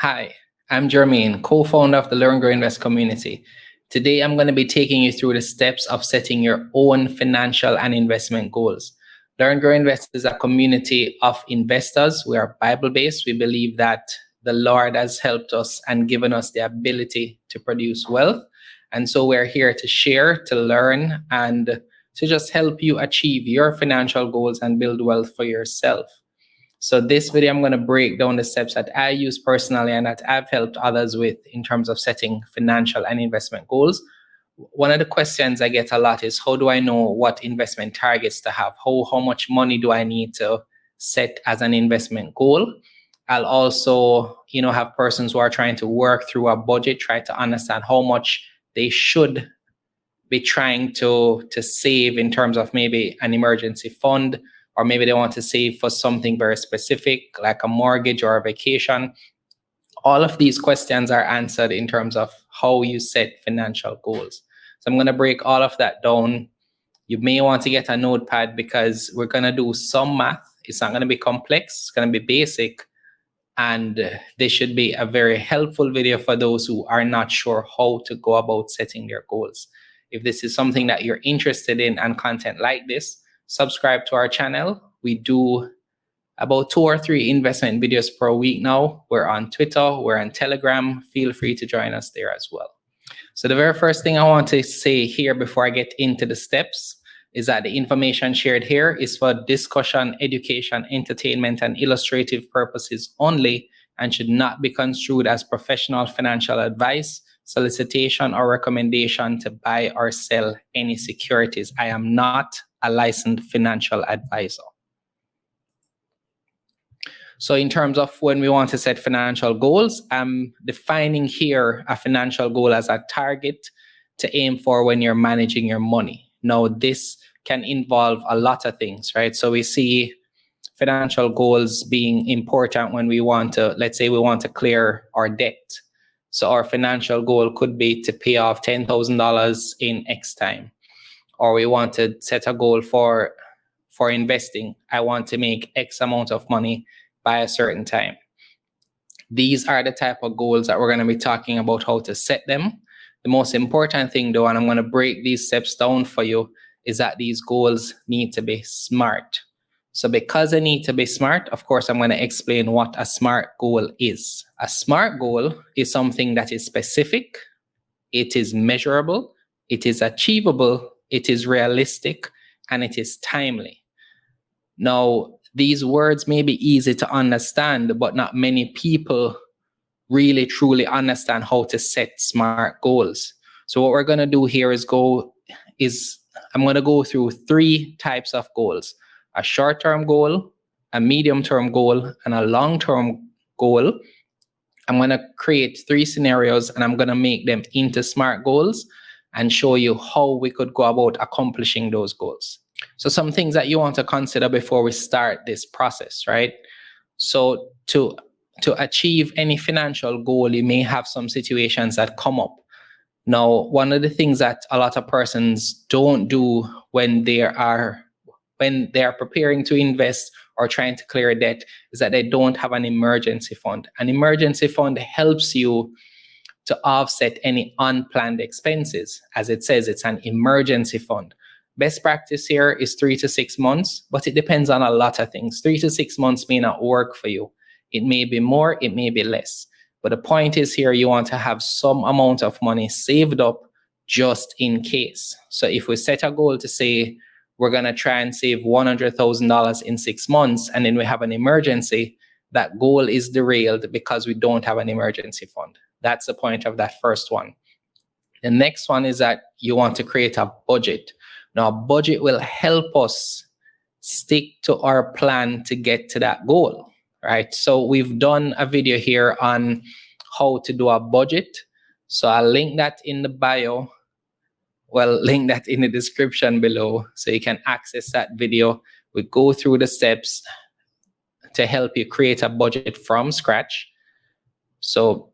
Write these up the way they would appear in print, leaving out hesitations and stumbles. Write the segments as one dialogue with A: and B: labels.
A: Hi, I'm Jermaine, co-founder of the Learn, Grow, Invest community. Today, I'm going to be taking you through the steps of setting your own financial and investment goals. Learn, Grow, Invest is a community of investors. We are Bible-based. We believe that the Lord has helped us and given us the ability to produce wealth. And so we're here to share, to learn, and to just help you achieve your financial goals and build wealth for yourself. So this video, I'm going to break down the steps that I use personally and that I've helped others with in terms of setting financial and investment goals. One of the questions I get a lot is, how do I know what investment targets to have? How much money do I need to set as an investment goal? I'll also, have persons who are trying to work through a budget, try to understand how much they should be trying to save in terms of maybe an emergency fund, or maybe they want to save for something very specific, like a mortgage or a vacation. All of these questions are answered in terms of how you set financial goals. So I'm going to break all of that down. You may want to get a notepad because we're going to do some math. It's not going to be complex. It's going to be basic. And this should be a very helpful video for those who are not sure how to go about setting their goals. If this is something that you're interested in and content like this, subscribe to our channel. We do about 2 or 3 investment videos per week now. We're on Twitter, we're on Telegram. Feel free to join us there as well. So the very first thing I want to say here before I get into the steps is that the information shared here is for discussion, education, entertainment, and illustrative purposes only, and should not be construed as professional financial advice, solicitation, or recommendation to buy or sell any securities. I am not a licensed financial advisor. So in terms of when we want to set financial goals, I'm defining here a financial goal as a target to aim for when you're managing your money. Now, this can involve a lot of things, right? So we see financial goals being important when we want to, let's say we want to clear our debt. So our financial goal could be to pay off $10,000 in X time. Or we want to set a goal for investing. I want to make X amount of money by a certain time. These are the type of goals that we're going to be talking about how to set them. The most important thing though, and I'm going to break these steps down for you, is that these goals need to be smart. So because they need to be smart, of course, I'm going to explain what a SMART goal is. A SMART goal is something that is specific, it is measurable, it is achievable, it is realistic, and it is timely. Now, these words may be easy to understand, but not many people really truly understand how to set SMART goals. So what we're going to do here is I'm going to go through 3 types of goals: a short-term goal, a medium-term goal, and a long-term goal. I'm going to create 3 scenarios and I'm going to make them into SMART goals and show you how we could go about accomplishing those goals. So some things that you want to consider before we start this process, right? So to achieve any financial goal, you may have some situations that come up. Now, one of the things that a lot of persons don't do when they are preparing to invest or trying to clear debt is that they don't have an emergency fund. An emergency fund helps you to offset any unplanned expenses. As it says, it's an emergency fund. Best practice here is 3 to 6 months, but it depends on a lot of things. 3 to 6 months may not work for you. It may be more, it may be less. But the point is here, you want to have some amount of money saved up just in case. So if we set a goal to say, we're going to try and save $100,000 in 6 months, and then we have an emergency, that goal is derailed because we don't have an emergency fund. That's the point of that first one. The next one is that you want to create a budget. Now, a budget will help us stick to our plan to get to that goal, right? So we've done a video here on how to do a budget. So I'll link that in the bio. Well, link that in the description below so you can access that video. We go through the steps to help you create a budget from scratch. So,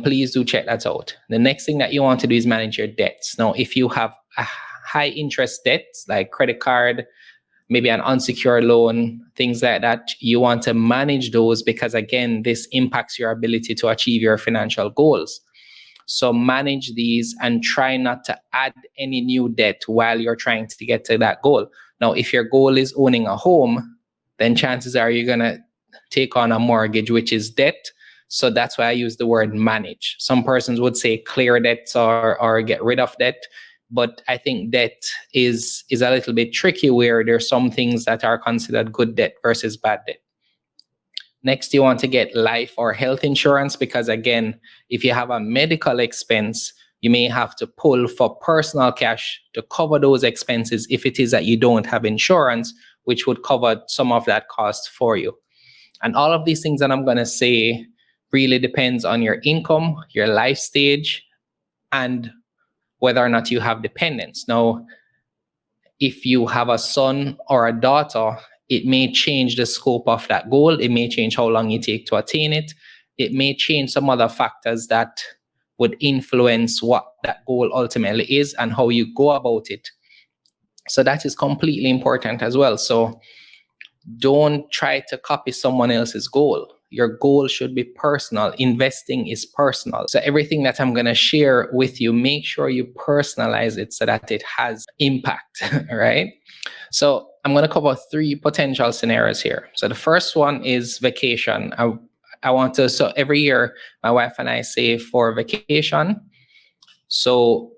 A: please do check that out. The next thing that you want to do is manage your debts. Now, if you have a high interest debts like credit card, maybe an unsecured loan, things like that. You want to manage those because, again, this impacts your ability to achieve your financial goals. So manage these and try not to add any new debt while you're trying to get to that goal. Now, if your goal is owning a home, then chances are you're going to take on a mortgage, which is debt. So that's why I use the word manage. Some persons would say clear debts or get rid of debt. But I think debt is a little bit tricky where there's some things that are considered good debt versus bad debt. Next, you want to get life or health insurance because, again, if you have a medical expense, you may have to pull for personal cash to cover those expenses if it is that you don't have insurance, which would cover some of that cost for you. And all of these things that I'm going to say really depends on your income, your life stage, and whether or not you have dependents. Now, if you have a son or a daughter, it may change the scope of that goal. It may change how long you take to attain it. It may change some other factors that would influence what that goal ultimately is and how you go about it. So that is completely important as well. So don't try to copy someone else's goal. Your goal should be personal. Investing is personal. So everything that I'm going to share with you, make sure you personalize it so that it has impact, right? So I'm going to cover 3 potential scenarios here. So the first one is vacation. So every year, my wife and I save for vacation. So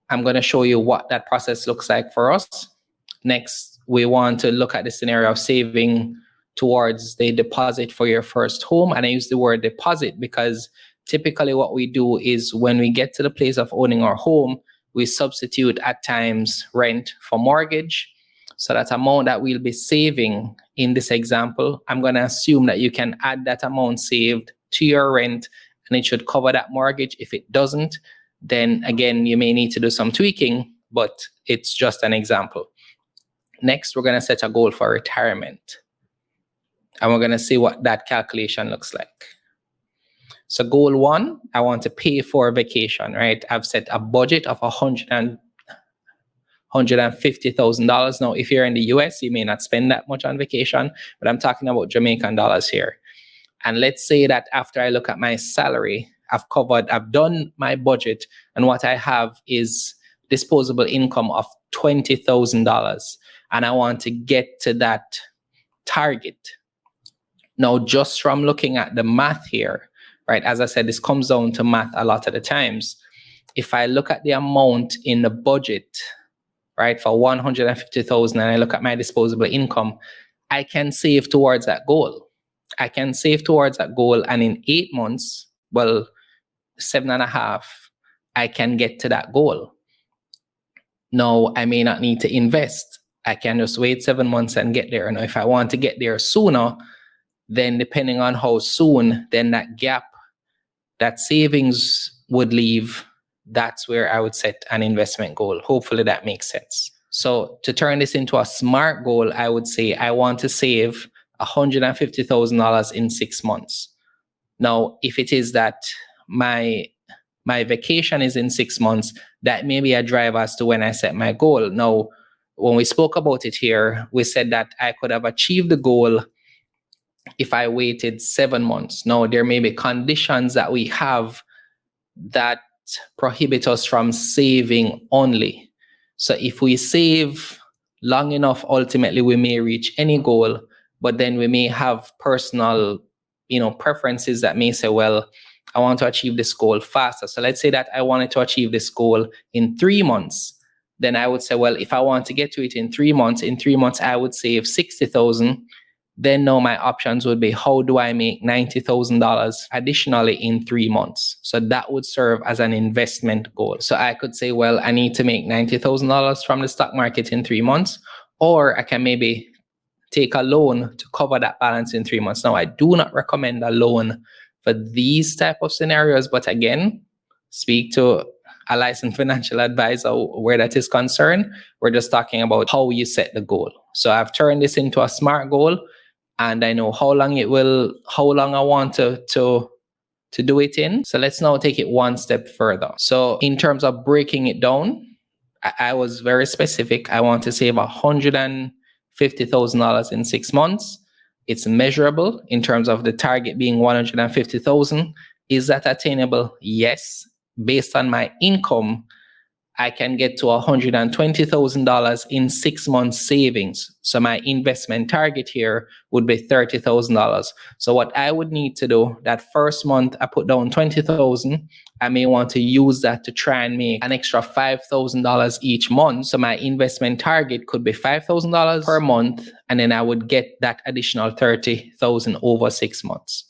A: I'm going to show you what that process looks like for us. Next, we want to look at the scenario of saving towards the deposit for your first home. And I use the word deposit because typically what we do is when we get to the place of owning our home, we substitute at times rent for mortgage. So that amount that we'll be saving in this example, I'm going to assume that you can add that amount saved to your rent and it should cover that mortgage. If it doesn't, then again, you may need to do some tweaking, but it's just an example. Next, we're going to set a goal for retirement. And we're going to see what that calculation looks like. So goal 1, I want to pay for a vacation, right? I've set a budget of $150,000. Now, if you're in the US, you may not spend that much on vacation, but I'm talking about Jamaican dollars here. And let's say that after I look at my salary, I've done my budget, and what I have is disposable income of $20,000. And I want to get to that target. Now, just from looking at the math here, right, as I said, this comes down to math a lot of the times. If I look at the amount in the budget, right, for $150,000 and I look at my disposable income, I can save towards that goal. And in 8 months, 7.5, I can get to that goal. Now, I may not need to invest. I can just wait 7 months and get there. And if I want to get there sooner, then depending on how soon, then that gap, that savings would leave, that's where I would set an investment goal. Hopefully that makes sense. So to turn this into a SMART goal, I would say I want to save $150,000 in 6 months. Now, if it is that my vacation is in 6 months, that may be a drive as to when I set my goal. Now, when we spoke about it here, we said that I could have achieved the goal if I waited 7 months. Now, there may be conditions that we have that prohibit us from saving only. So if we save long enough, ultimately we may reach any goal, but then we may have personal, preferences that may say, well, I want to achieve this goal faster. So let's say that I wanted to achieve this goal in 3 months. Then I would say, well, if I want to get to it in 3 months, I would save 60,000. Then now my options would be, how do I make $90,000 additionally in 3 months? So that would serve as an investment goal. So I could say, well, I need to make $90,000 from the stock market in 3 months, or I can maybe take a loan to cover that balance in 3 months. Now, I do not recommend a loan for these type of scenarios, but again, speak to a licensed financial advisor where that is concerned. We're just talking about how you set the goal. So I've turned this into a SMART goal, and I know how long I want to do it in. So let's now take it one step further. So in terms of breaking it down, I was very specific. I want to save $50,000 in 6 months. It's measurable in terms of the target being 150,000. Is that attainable? Yes. Based on my income, I can get to $120,000 in 6 months savings. So my investment target here would be $30,000. So what I would need to do, that first month I put down 20,000, I may want to use that to try and make an extra $5,000 each month. So my investment target could be $5,000 per month, and then I would get that additional 30,000 over 6 months.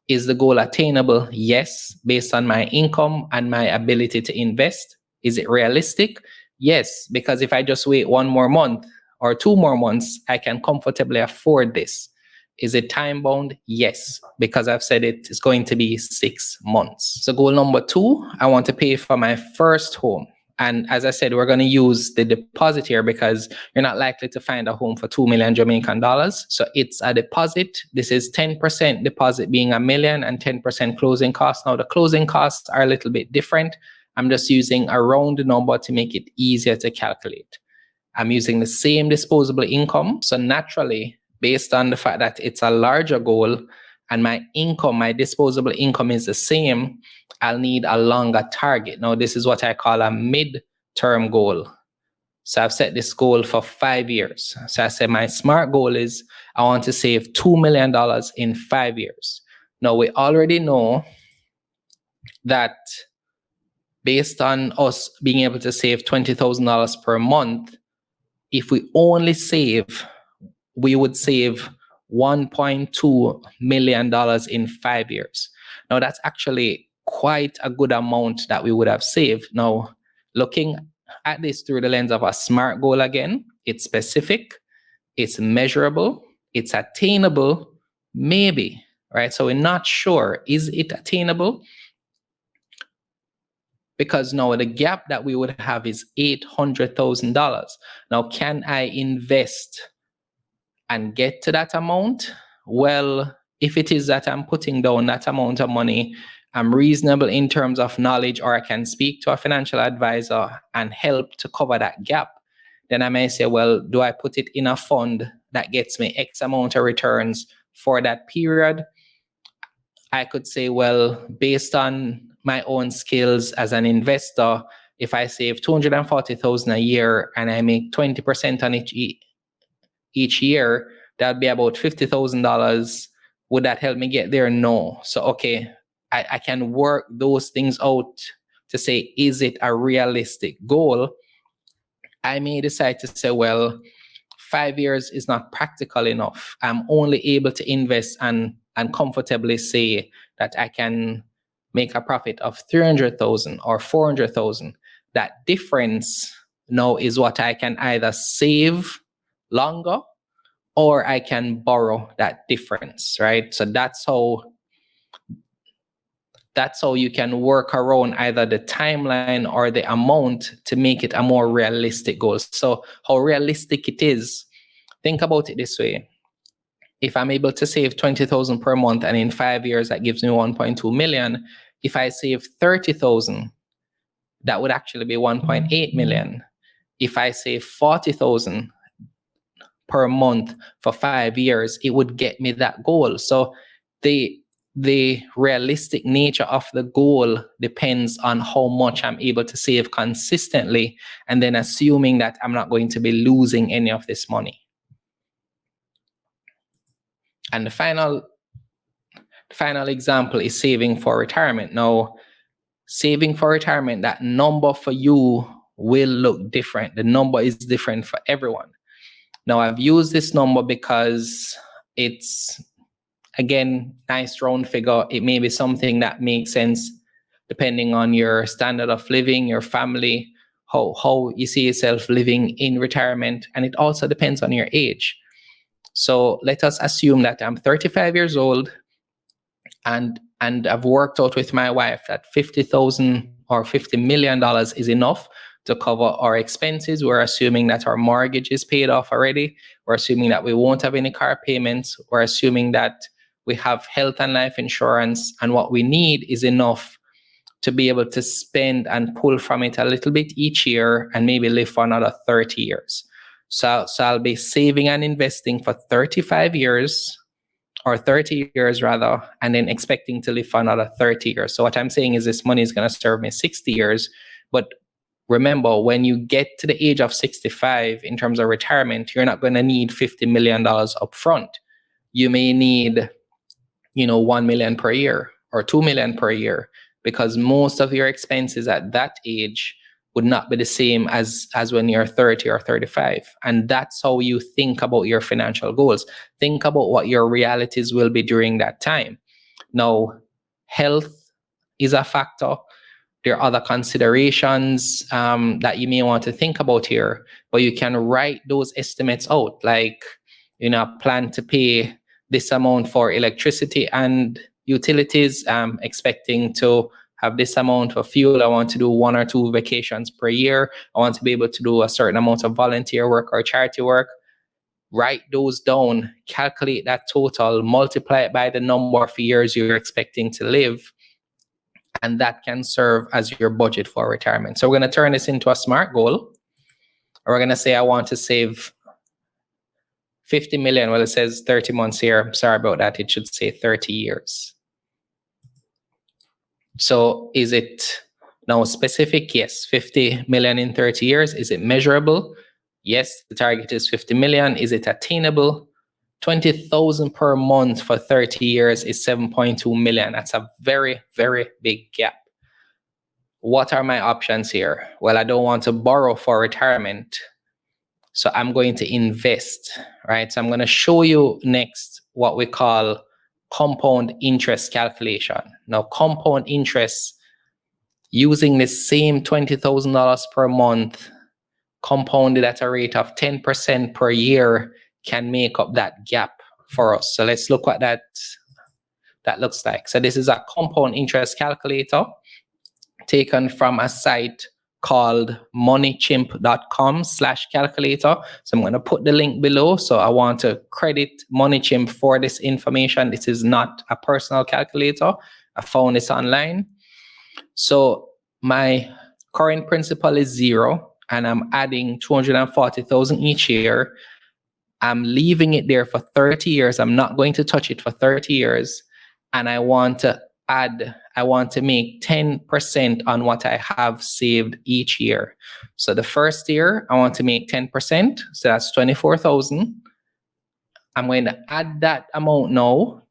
A: Is the goal attainable? Yes, based on my income and my ability to invest. Is it realistic? Yes, because if I just wait 1 more month or 2 more months, I can comfortably afford this. Is it time bound? Yes, because I've said it is going to be 6 months. So goal number 2, I want to pay for my first home. And as I said, we're going to use the deposit here because you're not likely to find a home for 2 million Jamaican dollars. So it's a deposit. This is 10% deposit being $1 million and 10% closing costs. Now the closing costs are a little bit different. I'm just using a round number to make it easier to calculate. I'm using the same disposable income. So naturally, based on the fact that it's a larger goal and my income, my disposable income is the same, I'll need a longer target. Now, this is what I call a mid-term goal. So I've set this goal for 5 years. So I said my SMART goal is I want to save $2 million in 5 years. Now, we already know that based on us being able to save $20,000 per month, if we only save, we would save $1.2 million in 5 years. Now, that's actually quite a good amount that we would have saved. Now, looking at this through the lens of a SMART goal again, it's specific, it's measurable, it's attainable, maybe, right? So we're not sure, is it attainable? Because now the gap that we would have is $800,000. Now, can I invest and get to that amount? Well, if it is that I'm putting down that amount of money, I'm reasonable in terms of knowledge, or I can speak to a financial advisor and help to cover that gap, then I may say, well, do I put it in a fund that gets me X amount of returns for that period? I could say, well, based on my own skills as an investor, if I save $240,000 a year and I make 20% on each year, that'd be about $50,000. Would that help me get there? No. So, okay, I can work those things out to say, is it a realistic goal? I may decide to say, well, 5 years is not practical enough. I'm only able to invest and comfortably say that I can make a profit of 300,000 or 400,000. That difference now is what I can either save longer or I can borrow that difference, right? So that's how you can work around either the timeline or the amount to make it a more realistic goal. So how realistic it is, think about it this way. If I'm able to save 20,000 per month and in 5 years that gives me 1.2 million, if I save 30,000, that would actually be 1.8 million. If I save 40,000 per month for 5 years, it would get me that goal. So the realistic nature of the goal depends on how much I'm able to save consistently, and then assuming that I'm not going to be losing any of this money. And the final example is saving for retirement. Now, saving for retirement, that number for you will look different. The number is different for everyone. Now, I've used this number because it's, again, nice round figure. It may be something that makes sense depending on your standard of living, your family, how you see yourself living in retirement, and it also depends on your age. So let us assume that I'm 35 years old and I've worked out with my wife that $50,000 or $50 million is enough to cover our expenses. We're assuming that our mortgage is paid off already. We're assuming that we won't have any car payments. We're assuming that we have health and life insurance, and what we need is enough to be able to spend and pull from it a little bit each year and maybe live for another 30 years. So I'll be saving and investing for 35 years, or 30 years rather, and then expecting to live for another 30 years. So what I'm saying is this money is going to serve me 60 years. But remember, when you get to the age of 65, in terms of retirement, you're not going to need $50 million up front. You may need, 1 million per year or 2 million per year, because most of your expenses at that age would not be the same as when you're 30 or 35. And that's how you think about your financial goals. Think about what your realities will be during that time. Now, health is a factor. There are other considerations that you may want to think about here, but you can write those estimates out, like, plan to pay this amount for electricity and utilities. I'm expecting to have this amount of fuel. I want to do 1 or 2 vacations per year. I want to be able to do a certain amount of volunteer work or charity work. Write those down, calculate that total, multiply it by the number of years you're expecting to live, and that can serve as your budget for retirement. So we're going to turn this into a SMART goal. We're going to say I want to save 50 million. Well, it says 30 months here. Sorry about that. It should say 30 years. So is it now specific? Yes. 50 million in 30 years. Is it measurable? Yes. The target is 50 million. Is it attainable? 20,000 per month for 30 years is 7.2 million. That's a very, very big gap. What are my options here? Well, I don't want to borrow for retirement, so I'm going to invest, right? So I'm going to show you next what we call compound interest calculation. Now, compound interest, using the same $20,000 per month compounded at a rate of 10% per year, can make up that gap for us. So let's look what that looks like. So this is a compound interest calculator taken from a site called moneychimp.com/calculator. So I'm going to put the link below. So I want to credit MoneyChimp for this information. This is not a personal calculator. I found this online. So my current principal is 0, and I'm adding 240,000 each year. I'm leaving it there for 30 years. I'm not going to touch it for 30 years. And I want to make 10% on what I have saved each year. So the first year, I want to make 10%. So that's 24,000. I'm going to add that amount now.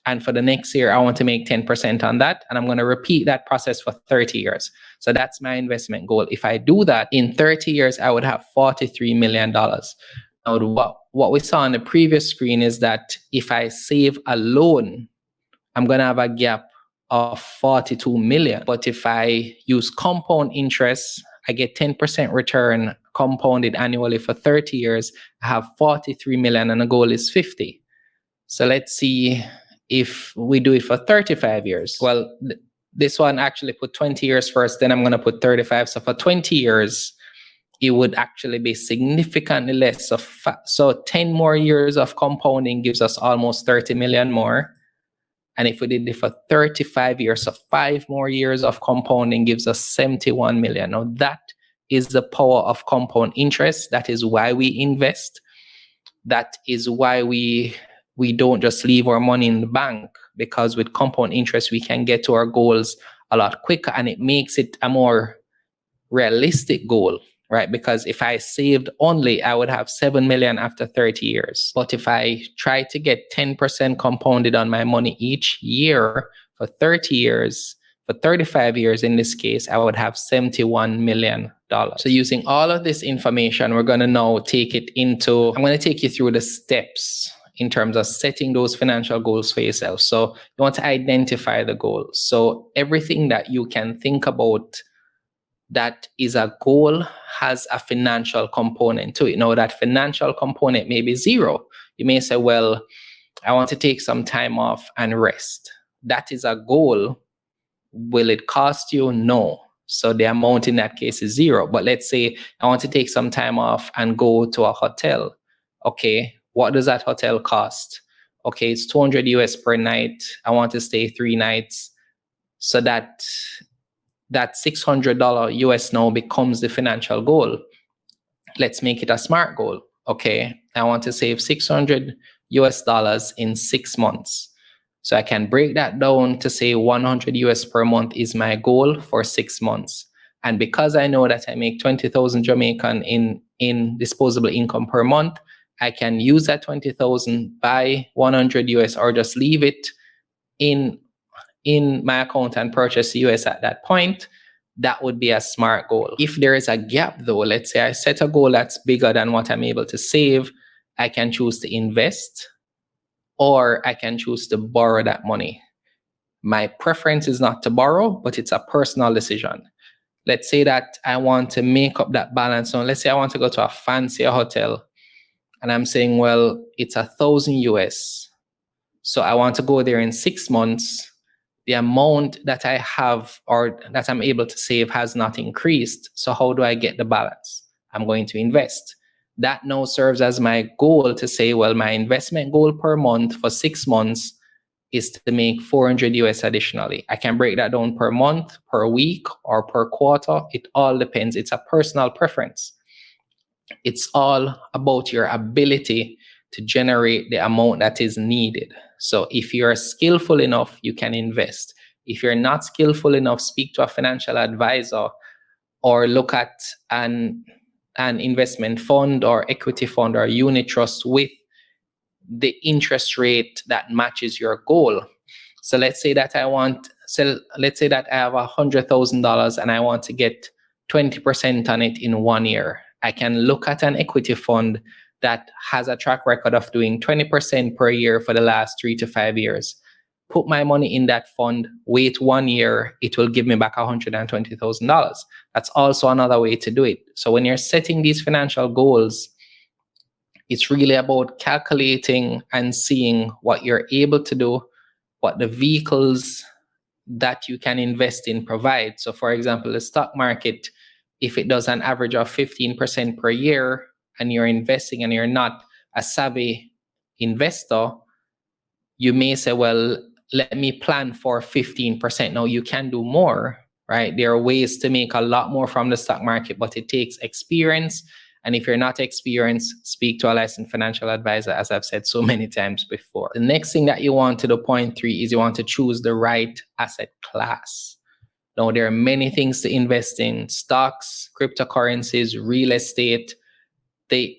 A: And for the next year, I want to make 10% on that. And I'm going to repeat that process for 30 years. So that's my investment goal. If I do that in 30 years, I would have $43 million. Now, what we saw on the previous screen is that if I save alone, I'm going to have a gap of 42 million. But if I use compound interest, I get 10% return compounded annually for 30 years. I have 43 million and the goal is 50. So let's see if we do it for 35 years. Well, this one actually put 20 years first, then I'm going to put 35. So for 20 years, it would actually be significantly less. So 10 more years of compounding gives us almost 30 million more. And if we did it for 35 years, so 5 more years of compounding gives us 71 million. Now that is the power of compound interest. That is why we invest. That is why we don't just leave our money in the bank, because with compound interest, we can get to our goals a lot quicker, and it makes it a more realistic goal, right? Because if I saved only, I would have 7 million after 30 years. But if I try to get 10% compounded on my money each year for 30 years, for 35 years in this case, I would have $71 million. So using all of this information, we're going to now take it into, I'm going to take you through the steps in terms of setting those financial goals for yourself. So you want to identify the goals. So everything that you can think about that is a goal has a financial component to it. Now, that financial component may be 0. You may say, well, I want to take some time off and rest. That is a goal. Will it cost you? No. So the amount in that case is 0. But let's say I want to take some time off and go to a hotel. Okay, what does that hotel cost? Okay, it's $200 US per night. I want to stay 3 nights. So that $600 US now becomes the financial goal. let's make it a SMART goal. Okay, I want to save $600 in 6 months. So I can break that down to say $100 per month is my goal for 6 months. And because I know that I make 20,000 Jamaican in disposable income per month, I can use that 20,000, buy $100 or just leave it in my account and purchase US at that point. That would be a SMART goal. If there is a gap though, let's say I set a goal that's bigger than what I'm able to save, I can choose to invest or I can choose to borrow that money. My preference is not to borrow, but it's a personal decision. Let's say that I want to make up that balance. So let's say I want to go to a fancier hotel and I'm saying, well, it's $1,000 US. So I want to go there in 6 months. The amount that I have or that I'm able to save has not increased. So how do I get the balance? I'm going to invest. That now serves as my goal to say, well, my investment goal per month for 6 months is to make $400 additionally. I can break that down per month, per week, or per quarter. It all depends. It's a personal preference. It's all about your ability to generate the amount that is needed. So if you're skillful enough, you can invest. If you're not skillful enough, speak to a financial advisor or look at an investment fund or equity fund or unit trust with the interest rate that matches your goal. So let's say that I have $100,000 and I want to get 20% on it in 1 year. I can look at an equity fund that has a track record of doing 20% per year for the last 3 to 5 years. Put my money in that fund, wait 1 year, it will give me back $120,000. That's also another way to do it. So when you're setting these financial goals, it's really about calculating and seeing what you're able to do, what the vehicles that you can invest in provide. So for example, the stock market, if it does an average of 15% per year and you're investing and you're not a savvy investor, you may say, well, let me plan for 15%. Now you can do more, right? There are ways to make a lot more from the stock market, but it takes experience. And if you're not experienced, speak to a licensed financial advisor, as I've said so many times before. The next thing that you want to do, point 3, is you want to choose the right asset class. Now, there are many things to invest in: stocks, cryptocurrencies, real estate. The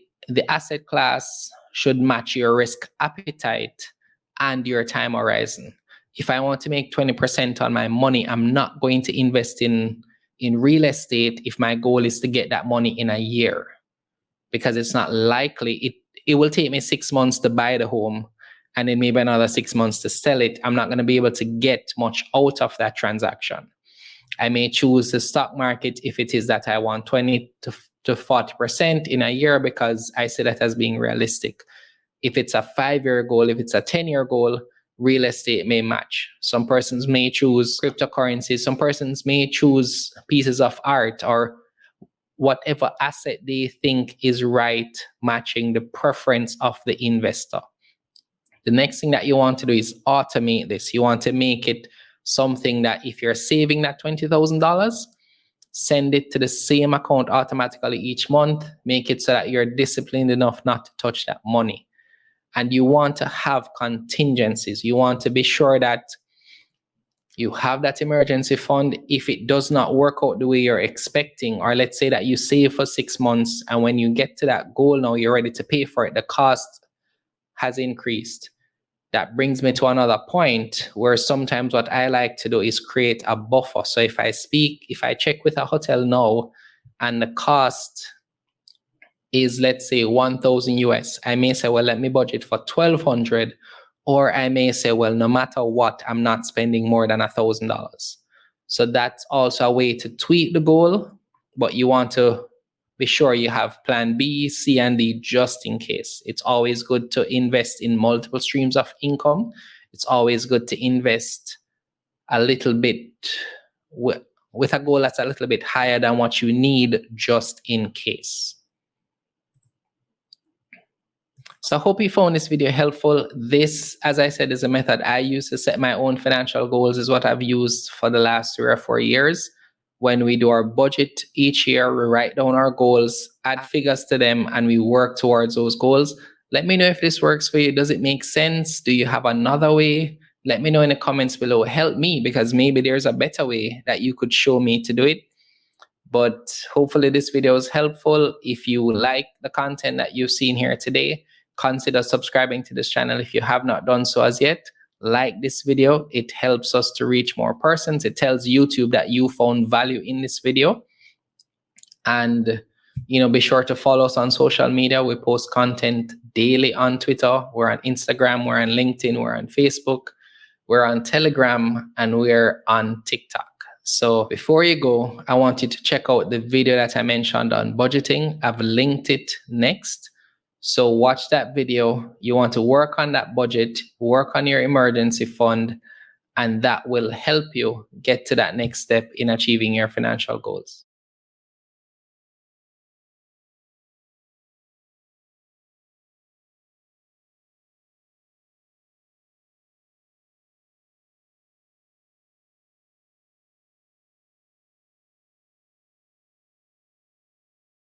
A: asset class should match your risk appetite and your time horizon. If I want to make 20% on my money, I'm not going to invest in real estate if my goal is to get that money in a year, because it's not likely. It will take me 6 months to buy the home and then maybe another 6 months to sell it. I'm not going to be able to get much out of that transaction. I may choose the stock market if it is that I want 20 to 40% in a year, because I see that as being realistic. If it's a 5-year goal, if it's a 10-year goal, real estate may match. Some persons may choose cryptocurrencies. Some persons may choose pieces of art or whatever asset they think is right, matching the preference of the investor. The next thing that you want to do is automate this. You want to make it something that if you're saving that $20,000, send it to the same account automatically each month. Make it so that you're disciplined enough not to touch that money. And you want to have contingencies. You want to be sure that you have that emergency fund if it does not work out the way you're expecting. Or let's say that you save for 6 months and when you get to that goal, now you're ready to pay for it, the cost has increased. That brings me to another point where sometimes what I like to do is create a buffer. So if I check with a hotel now and the cost is, let's say, $1,000 US, I may say, well, let me budget for $1,200. Or I may say, well, no matter what, I'm not spending more than $1,000. So that's also a way to tweak the goal, but you want to be sure you have plan B, C, and D just in case. It's always good to invest in multiple streams of income. It's always good to invest a little bit with a goal that's a little bit higher than what you need just in case. So I hope you found this video helpful. This, as I said, is a method I use to set my own financial goals. Is what I've used for the last 3 or 4 years. when we do our budget each year, we write down our goals, add figures to them, and we work towards those goals. Let me know if this works for you. Does it make sense? Do you have another way? Let me know in the comments below. Help me, because maybe there's a better way that you could show me to do it. But hopefully this video is helpful. If you like the content that you've seen here today, consider subscribing to this channel if you have not done so as yet. Like this video, it helps us to reach more persons. It tells YouTube that you found value in this video. And be sure to follow us on social media. We post content daily on Twitter. We're on Instagram, we're on LinkedIn, we're on Facebook, we're on Telegram, and we're on TikTok. So before you go, I want you to check out the video that I mentioned on budgeting. I've linked it next. So watch that video. You want to work on that budget, work on your emergency fund, and that will help you get to that next step in achieving your financial goals.